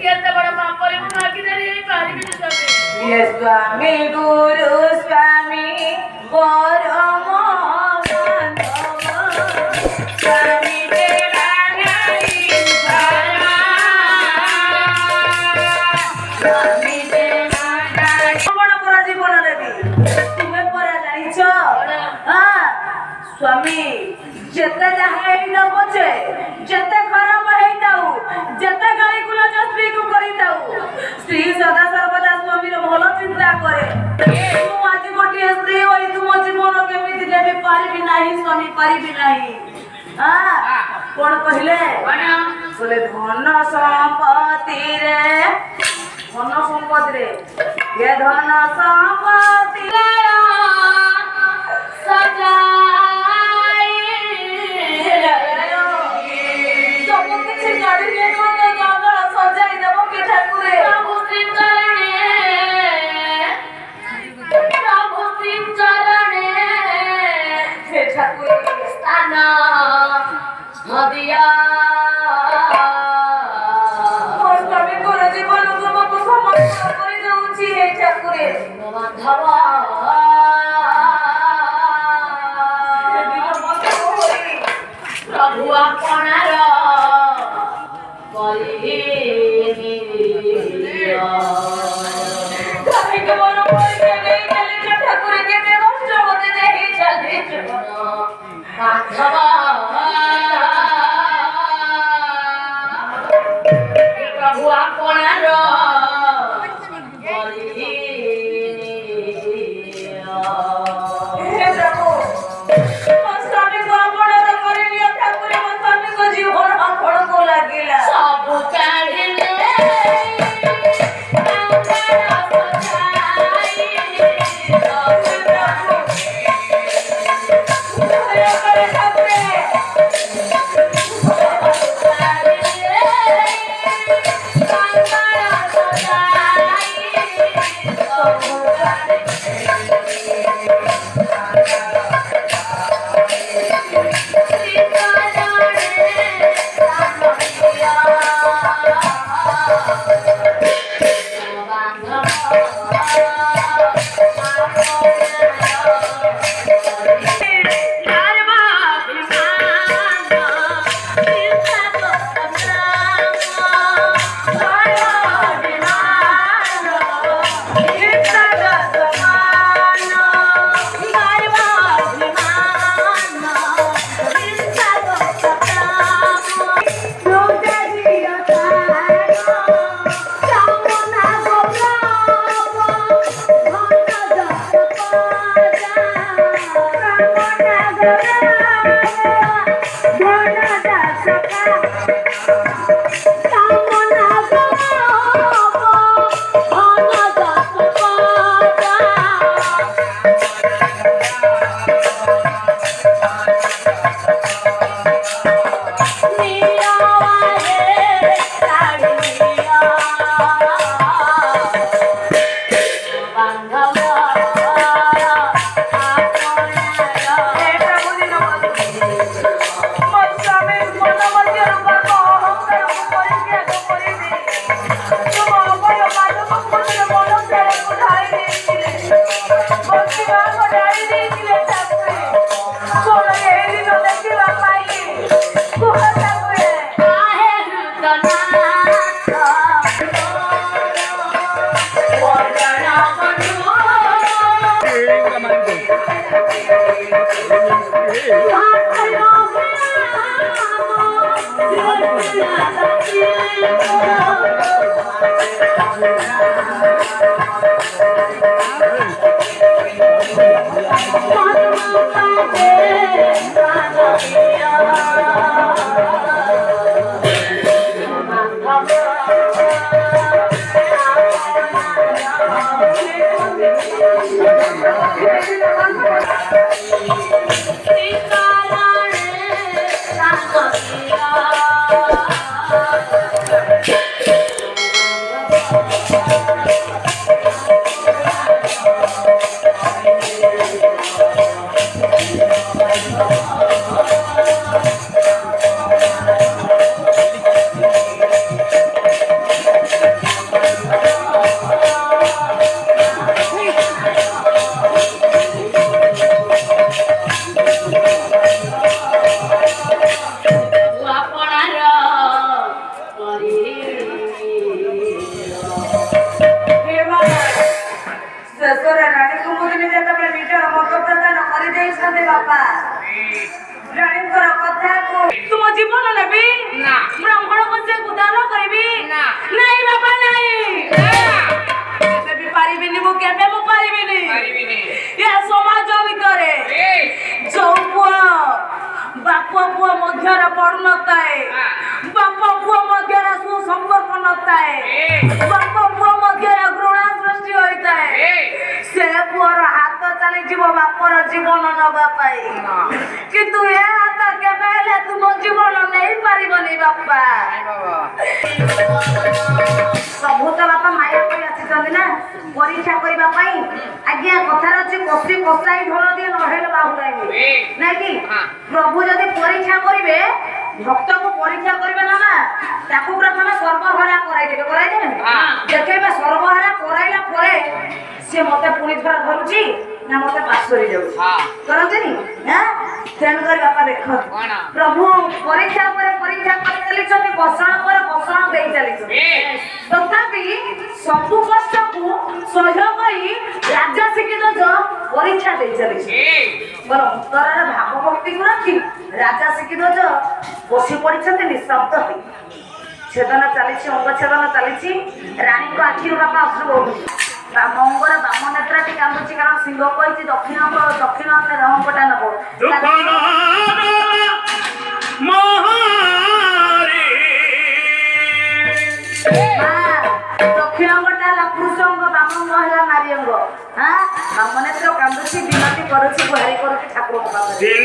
କେତେ ବଡ଼ ପାପରେ ମୁଁ ଭାଗିଦାରୀ ହେଇପାରିବିନି ସ୍ୱାମୀ। ଇଏ ସ୍ୱାମୀ ଗୁରୁ ସ୍ୱାମୀ ପରମ ସ୍ୱାମୀ स्वामी जेते जहां न बचे जेते खराब हेइताऊ जेते गाली गुलाज स्त्री को करिताऊ स्त्री सदा सर्वदा स्वामी रो भलो चिंता करे तू आज गोटी स्त्री होई तुम जीवन केमिति देबे पारिबी नाही स्वामी पारिबी नाही हां कोन कहले बोले धन संपत्ति रे ये धन संपत्ति रे सजा प्रभु आपणार प्रभु आपणार ବାପା ରାଣୀଙ୍କର କଥାକୁ ତୁମ ଜୀବନ ନେବି ନା। ବ୍ରାହ୍ମଣ କନ୍ୟାକୁ ଦାନ କରିବି ନା। ନାଇଁ ବାପା ନାଇଁ କେବେ ବି ପାରିବିନି ମୁଁ କେବେ ମୁଁ ପାରିବିନି ଏ ସମାଜ ଭିତରେ ଯୋଉ ପୁଅ ବାପ ପୁଅ ମଧ୍ୟରେ ପଡୁନଥାଏ ବାପ ପୁଅ ମଧ୍ୟରେ ସୁସମ୍ପର୍କ ନଥାଏ ବାପ ପୁଅ ମଧ୍ୟରେ ଘୃଣା ସୃଷ୍ଟି ହୋଇଥାଏ ସେ ପୁଅର ହାତ ଚାଲିଯିବ ବାପର ଜୀବନ ନବା ପାଇଁ କିନ୍ତୁ ଏ ହାତ କେବେ ହେଲେ ତୁମ ଜୀବନ ନେଇପାରିବନି ବାପା ସବୁ ତ ବାପା ମାୟା କରି ଆସିଛନ୍ତି ନା ପରୀକ୍ଷା କରିବା ପାଇଁ ଆଜ୍ଞା କଥାରେ ଅଛି କଷି କଷାଇ ଢୋଲ ଦିଏ ନହେଲେ ବାହୁଲାଇନି ନାଇଁ କି ପ୍ରଭୁ ଯଦି ପରୀକ୍ଷା କରିବେ ଭକ୍ତକୁ ପରୀକ୍ଷା କରିବେ ନା ତାକୁ ପ୍ରଥମେ ସର୍ବହରା କରାଇଦେବେ ଦେଖେଇବେ ସର୍ବହରା କରାଇଲା ପରେ ସେ ମତେ ପୁଣି ଥରେ ଧରୁଛି ନା ମତେ ପାସ୍ କରି ଯାଉଛି କରନ୍ତିନି ତେଣୁକରି ବାପା ଦେଖନ୍ତୁ ପ୍ରଭୁ ପରୀକ୍ଷା ପରେ ପରୀକ୍ଷା କରି ଚାଲିଛନ୍ତି କଷଣ ପରେ କଷଣ ଦେଇ ଚାଲିଛନ୍ତି ତଥାପି ସବୁ କଷ୍ଟକୁ ସହ୍ୟ କରି ରାଜା ଶିକ୍ଷିତ ପରୀକ୍ଷା ଦେଇ ଚାଲିଛି ମୋର ଅନ୍ତରରେ ଭାବ ଭକ୍ତିକୁ ରଖି ରାଜା ଶିକ୍ଷିତ ବସି ପଡିଛନ୍ତି ନିଃଶବ୍ଦ ହୋଇ ଛେଦନ ଚାଲିଛି ଅଙ୍ଗ ଛେଦନ ଚାଲିଛି ରାଣୀଙ୍କ ଆଖିରୁ ବାପା ଅଶ୍ରୁ ବହୁଛି ମଙ୍ଗର ବାମ ନେତ୍ରାଟି କାନ୍ଦୁଛି କାରଣ ସିଂହ କହିଛି ଦକ୍ଷିଣ ରହପଟା ନବ ଦକ୍ଷିଣ ଅଙ୍ଗଟା ହେଲା ପୁରୁଷ ଅଙ୍ଗ ବାମ ଅଙ୍ଗ ହେଲା ନାରୀ ଅଙ୍ଗ ବାମ ନେତ୍ର କାନ୍ଦୁଛି ବିନତି କରୁଛି ଗୁହାରି କରୁଛି ଠାକୁରଙ୍କ ପାଖରେ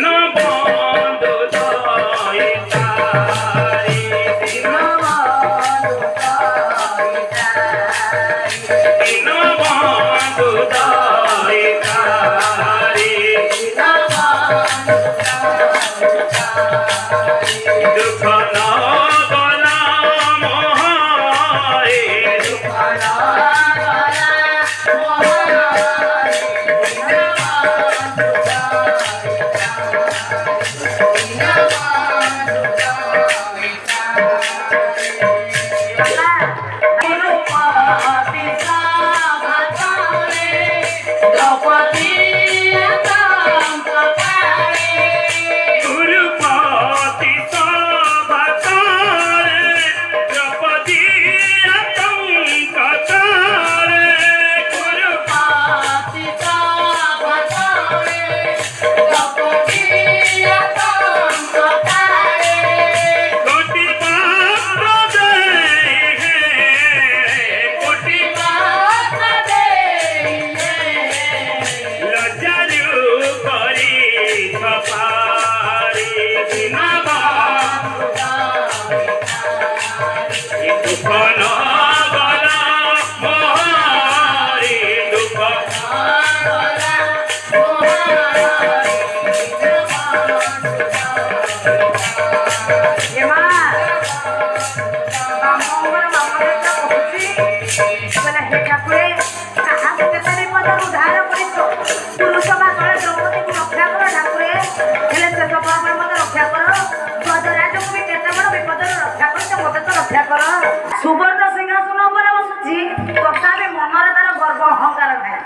सुवर्ण सिंहासन बसुची तथापि मनरे तार गर्व अहंकार ना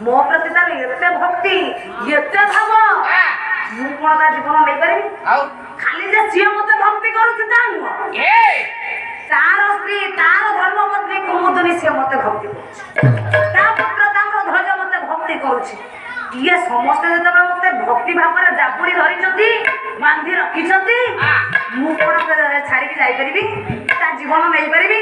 मो प्रति तार एते भक्ति एते भाव मु कोन ता जीवन नै पारि खाली जे सी मते भक्ति करू ता नुह तार स्त्री तार धर्मपत्नी कुमुदनी सी मते भक्ति करू ता पुत्र तार ध्वज मते भक्ति करू ये समस्त जब मते भक्ति भाव रे जापुड़ी धरि छथि बांधी रखी छथि मु कोन छाड़ी के जाई परिबी ता जीवन नै परिबी